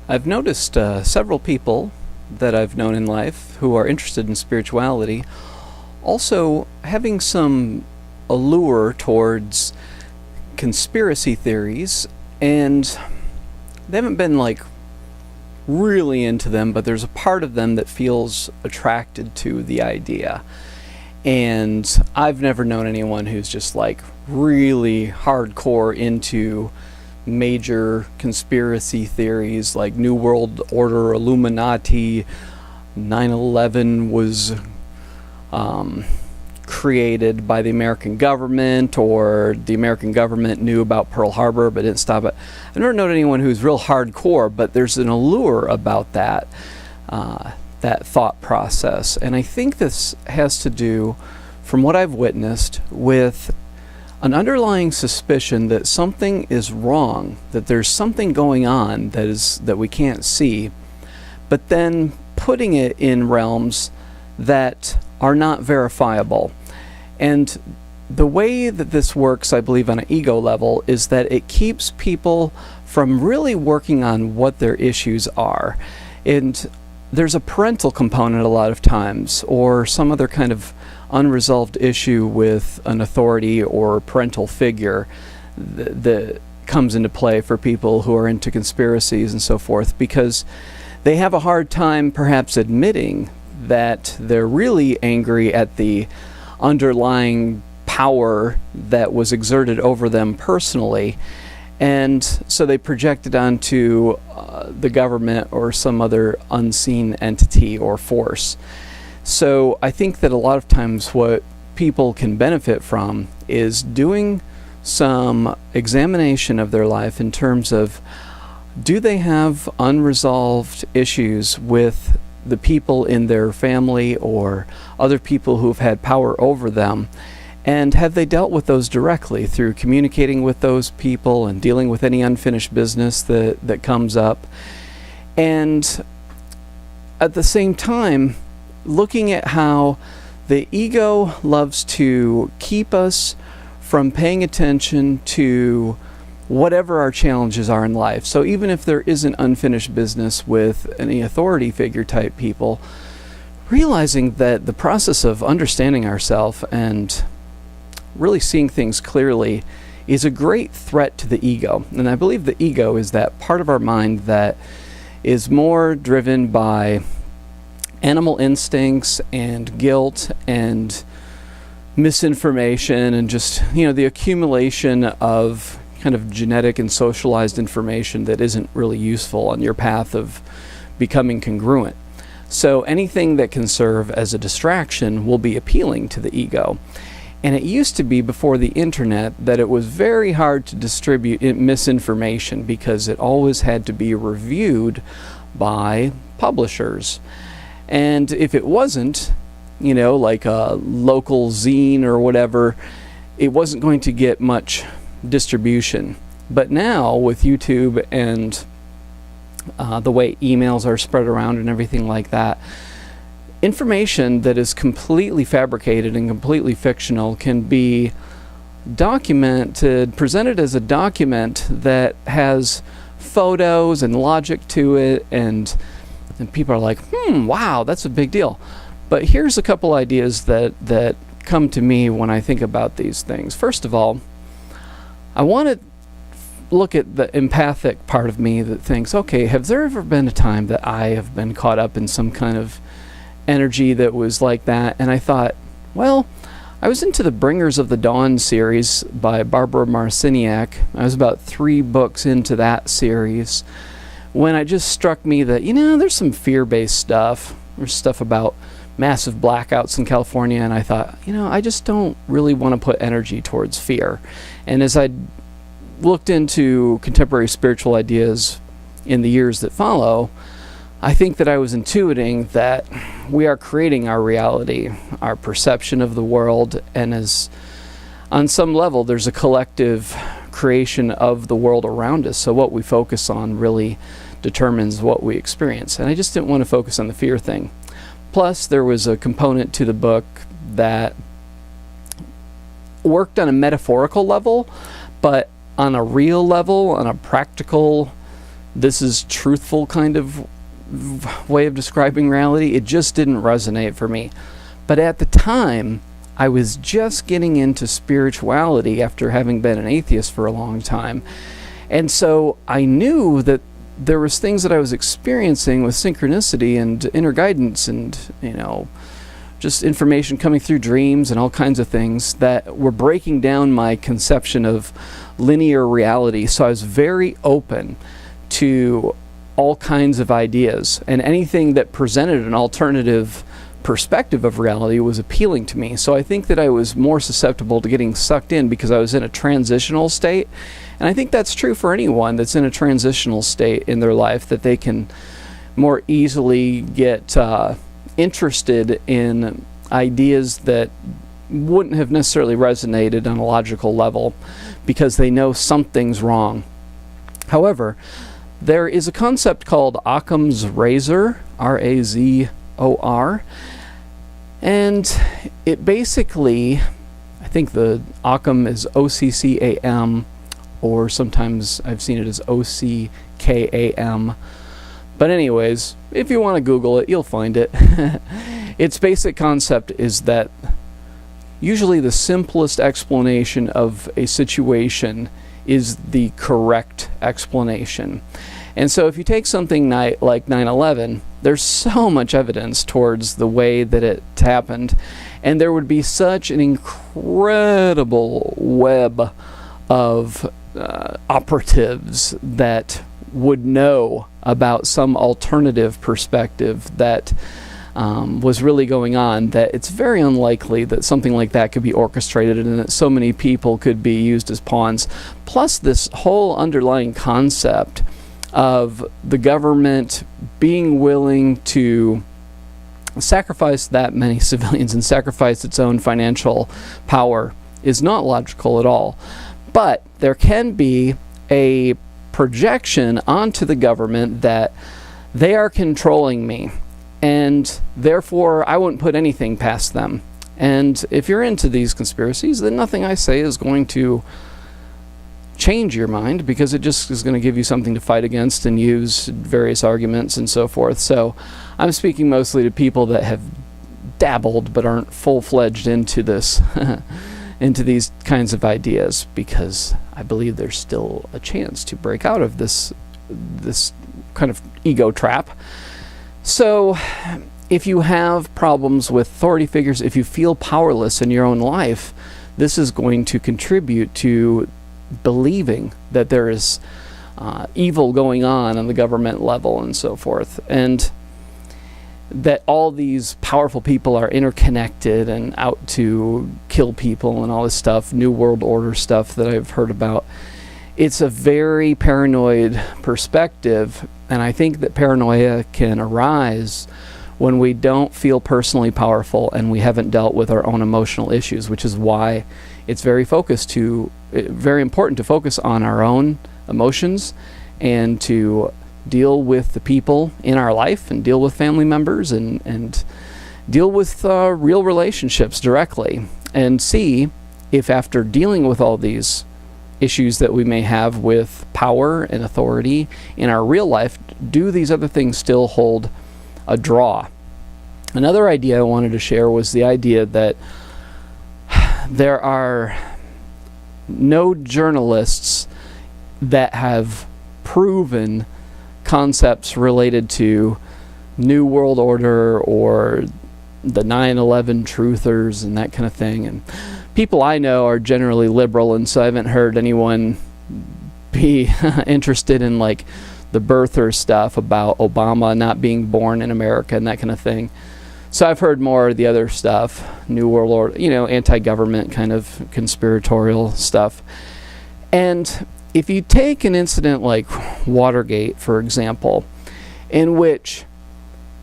I've noticed several people that I've known in life who are interested in spirituality also having some allure towards conspiracy theories, and they haven't been like really into them, but there's a part of them that feels attracted to the idea. And I've never known anyone who's just like really hardcore into major conspiracy theories like New World Order, Illuminati, 9/11 was created by the American government, or the American government knew about Pearl Harbor but didn't stop it. I've never known anyone who's real hardcore, but there's an allure about that thought process. And I think this has to do, from what I've witnessed, with an underlying suspicion that something is wrong, that there's something going on that we can't see, but then putting it in realms that are not verifiable. And the way that this works, I believe, on an ego level, is that it keeps people from really working on what their issues are. And there's a parental component a lot of times, or some other kind of unresolved issue with an authority or parental figure that comes into play for people who are into conspiracies and so forth, because they have a hard time perhaps admitting that they're really angry at the underlying power that was exerted over them personally, and so they project it onto the government or some other unseen entity or force. So I think that a lot of times what people can benefit from is doing some examination of their life in terms of, do they have unresolved issues with the people in their family or other people who've had power over them, and have they dealt with those directly through communicating with those people and dealing with any unfinished business that comes up. And at the same time, looking at how the ego loves to keep us from paying attention to whatever our challenges are in life. So even if there isn't unfinished business with any authority figure type people, realizing that the process of understanding ourselves and really seeing things clearly is a great threat to the ego. And I believe the ego is that part of our mind that is more driven by animal instincts and guilt and misinformation and just, the accumulation of kind of genetic and socialized information that isn't really useful on your path of becoming congruent. So anything that can serve as a distraction will be appealing to the ego. And it used to be, before the internet, that it was very hard to distribute misinformation because it always had to be reviewed by publishers. And if it wasn't, like a local zine or whatever, it wasn't going to get much distribution. But now with YouTube and the way emails are spread around and everything like that, information that is completely fabricated and completely fictional can be presented as a document that has photos and logic to it, and people are like, wow, that's a big deal. But here's a couple ideas that come to me when I think about these things. First of all, I want to look at the empathic part of me that thinks, okay, have there ever been a time that I have been caught up in some kind of energy that was like that? And I thought, well, I was into the Bringers of the Dawn series by Barbara Marciniak. I was about 3 books into that series when it just struck me that, there's some fear-based stuff. There's stuff about massive blackouts in California, and I thought, I just don't really want to put energy towards fear. And as I looked into contemporary spiritual ideas in the years that follow, I think that I was intuiting that we are creating our reality, our perception of the world, and as on some level there's a collective creation of the world around us. So what we focus on really determines what we experience. And I just didn't want to focus on the fear thing. Plus, there was a component to the book that worked on a metaphorical level, but on a real level, on a practical this is truthful kind of way of describing reality. It just didn't resonate for me. But at the time, I was just getting into spirituality after having been an atheist for a long time. And so I knew that there was things that I was experiencing with synchronicity and inner guidance and, just information coming through dreams and all kinds of things that were breaking down my conception of linear reality. So I was very open to all kinds of ideas, and anything that presented an alternative perspective of reality was appealing to me. So I think that I was more susceptible to getting sucked in because I was in a transitional state. And I think that's true for anyone that's in a transitional state in their life, that they can more easily get interested in ideas that wouldn't have necessarily resonated on a logical level because they know something's wrong. However, there is a concept called Occam's razor, R-A-Z-O-R, and it basically, I think the Occam is O-C-C-A-M, or sometimes I've seen it as O-C-K-A-M. But anyways, if you want to Google it, you'll find it. Its basic concept is that usually the simplest explanation of a situation is the correct explanation. And so if you take something like 9/11, there's so much evidence towards the way that it happened, and there would be such an incredible web of operatives that would know about some alternative perspective that was really going on, that it's very unlikely that something like that could be orchestrated and that so many people could be used as pawns. Plus this whole underlying concept of the government being willing to sacrifice that many civilians and sacrifice its own financial power is not logical at all. But there can be a projection onto the government that they are controlling me, and therefore I wouldn't put anything past them. And if you're into these conspiracies, then nothing I say is going to change your mind, because it just is going to give you something to fight against and use various arguments and so forth. So I'm speaking mostly to people that have dabbled but aren't full-fledged into this into these kinds of ideas, because I believe there's still a chance to break out of this kind of ego trap. So if you have problems with authority figures, if you feel powerless in your own life, this is going to contribute to believing that there is evil going on the government level and so forth, and that all these powerful people are interconnected and out to kill people and all this stuff, New World Order stuff that I've heard about. It's a very paranoid perspective, and I think that paranoia can arise when we don't feel personally powerful and we haven't dealt with our own emotional issues, which is why it's very important to focus on our own emotions and to deal with the people in our life and deal with family members and deal with real relationships directly, and see if after dealing with all these issues that we may have with power and authority in our real life, do these other things still hold a draw. Another idea I wanted to share was the idea that there are no journalists that have proven concepts related to New World Order or the 9/11 truthers and that kind of thing. And people I know are generally liberal, and so I haven't heard anyone be interested in like the birther stuff about Obama not being born in America and that kind of thing. So I've heard more of the other stuff, New World Order, anti-government kind of conspiratorial stuff. And if you take an incident like Watergate, for example, in which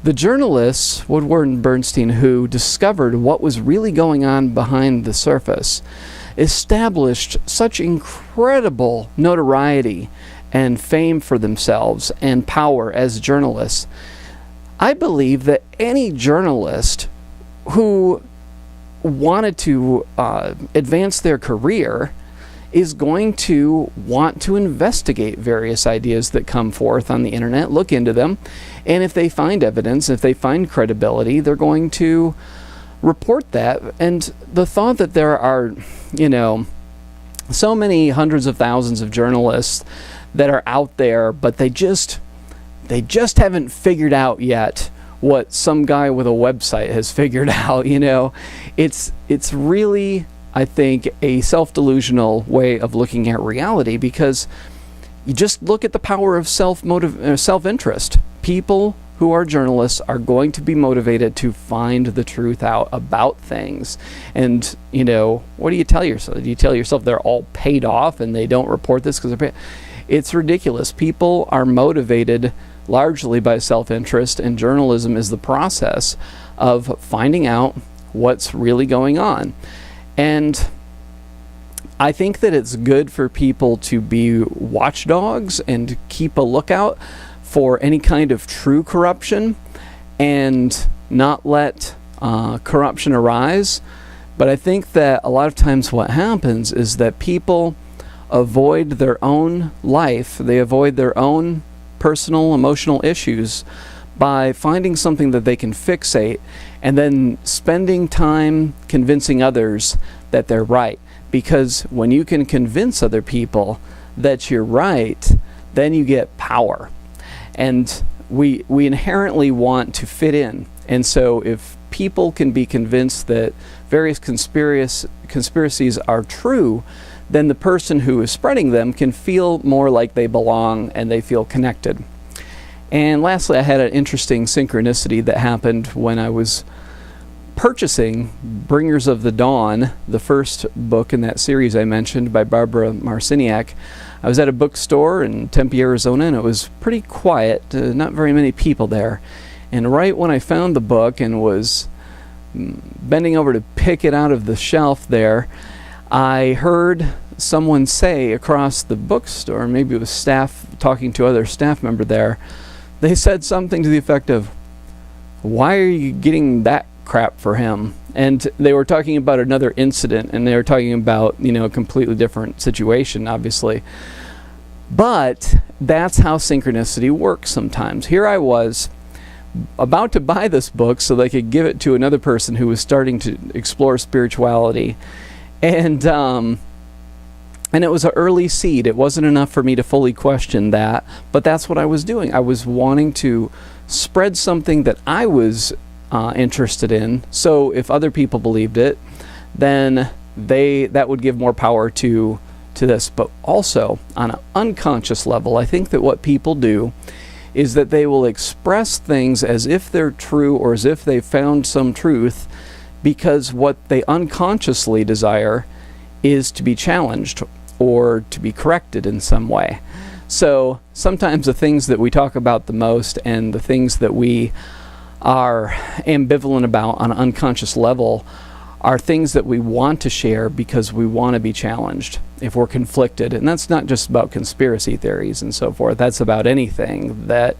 the journalists, Woodward and Bernstein, who discovered what was really going on behind the surface, established such incredible notoriety and fame for themselves and power as journalists, I believe that any journalist who wanted to advance their career is going to want to investigate various ideas that come forth on the internet, look into them, and if they find evidence, if they find credibility, they're going to report that. And the thought that there are, so many hundreds of thousands of journalists that are out there, but they just haven't figured out yet what some guy with a website has figured out. It's really, I think, a self-delusional way of looking at reality, because you just look at the power of self-interest. People who are journalists are going to be motivated to find the truth out about things. And, what do you tell yourself? Do you tell yourself they're all paid off and they don't report this because they're paid? It's ridiculous. People are motivated largely by self-interest, and journalism is the process of finding out what's really going on. And I think that it's good for people to be watchdogs and keep a lookout for any kind of true corruption and not let corruption arise. But I think that a lot of times what happens is that people avoid their own life, they avoid their own personal emotional issues by finding something that they can fixate and then spending time convincing others that they're right. Because when you can convince other people that you're right, then you get power. And we inherently want to fit in. And so if people can be convinced that various conspiracies are true, then the person who is spreading them can feel more like they belong and they feel connected. And lastly, I had an interesting synchronicity that happened when I was purchasing Bringers of the Dawn, the first book in that series I mentioned by Barbara Marciniak. I was at a bookstore in Tempe, Arizona, and it was pretty quiet, not very many people there. And right when I found the book and was bending over to pick it out of the shelf there, I heard someone say across the bookstore, maybe it was staff talking to other staff member there, they said something to the effect of, "Why are you getting that crap for him?" And they were talking about another incident, and they were talking about, a completely different situation, obviously. But that's how synchronicity works sometimes. Here I was about to buy this book so they could give it to another person who was starting to explore spirituality. And it was an early seed. It wasn't enough for me to fully question that, but that's what I was doing. I was wanting to spread something that I was interested in. So if other people believed it, then that would give more power to this. But also on an unconscious level, I think that what people do is that they will express things as if they're true or as if they found some truth, because what they unconsciously desire is to be challenged or to be corrected in some way. So sometimes the things that we talk about the most and the things that we are ambivalent about on an unconscious level are things that we want to share because we want to be challenged if we're conflicted. And that's not just about conspiracy theories and so forth. That's about anything that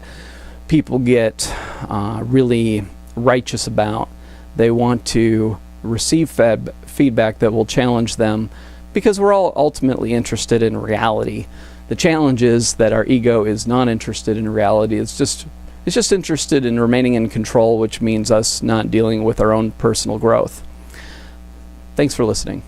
people get really righteous about. They want to receive feedback that will challenge them, because we're all ultimately interested in reality. The challenge is that our ego is not interested in reality. It's just interested in remaining in control, which means us not dealing with our own personal growth. Thanks for listening.